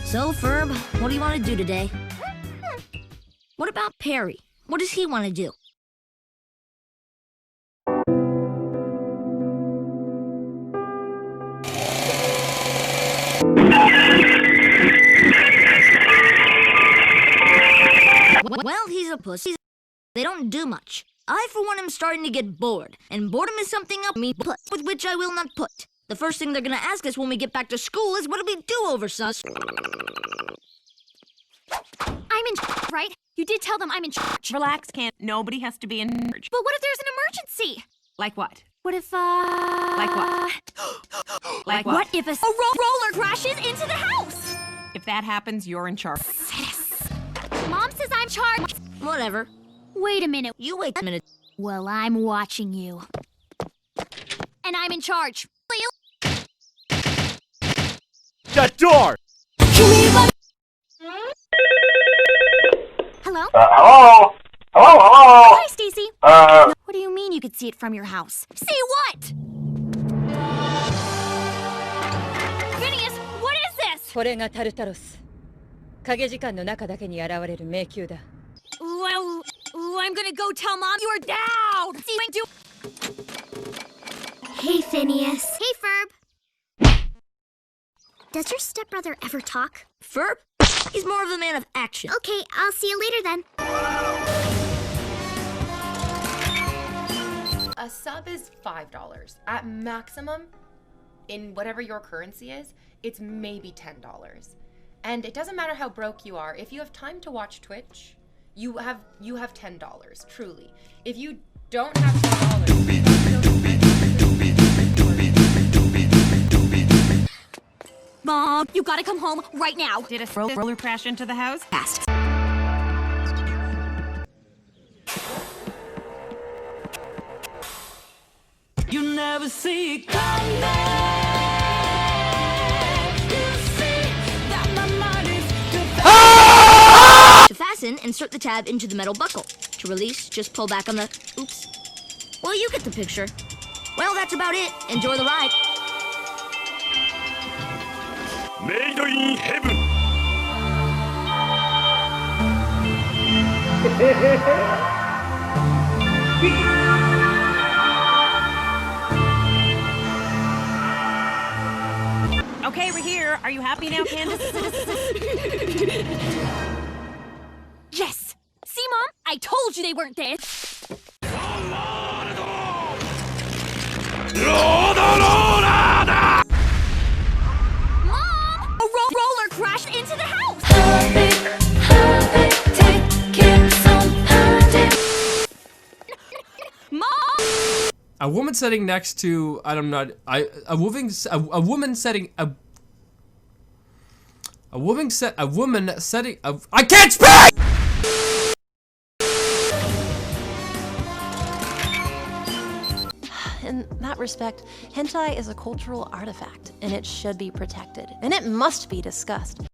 So, Ferb, what do you want to do today? What about Perry? What does he want to do? Well, he's a pussy. They don't do much. I, for one, am starting to get bored, and boredom is something up me put, with which I will not put. The first thing they're gonna ask us when we get back to school is, what do we do over sus? I'm in charge, right? You did tell them I'm in charge. Relax, Cam. Nobody has to be in charge. But what if there's an emergency? Like what? What if, Like what? Like what? What if a roller crashes into the house? If that happens, you're in charge. Mom says I'm charged. Whatever. Wait a minute. You wait a minute. Well, I'm watching you. And I'm in charge. That door! Hello? Hello? Hello? Hi, Stacy. What do you mean you could see it from your house? See what? Phineas, what is this? これがタルタロス。影時間の中だけに現れる迷宮だ。Well, I'm gonna go tell Mom you're down! Hey, Phineas. Hey, Ferb. Does your stepbrother ever talk? Ferb? He's more of a man of action. Okay, I'll see you later then. A sub is $5. At maximum, in whatever your currency is, it's maybe $10. And it doesn't matter how broke you are. If you have time to watch Twitch, you have $10, truly. If you don't have $10, Mom, you gotta come home right now. Did a roller crash into the house? Fast. You never see it coming. To fasten, insert the tab into the metal buckle. To release, just pull back on the... Oops. Well, you get the picture. Well, that's about it. Enjoy the ride. Made in heaven! Okay, we're here. Are you happy now, Candace? Yes! See, Mom? I told you they weren't there. Mom! A roller crashed into the house! Mom! A woman sitting next to a woman setting I can't speak! In that respect, hentai is a cultural artifact, and it should be protected, and it must be discussed.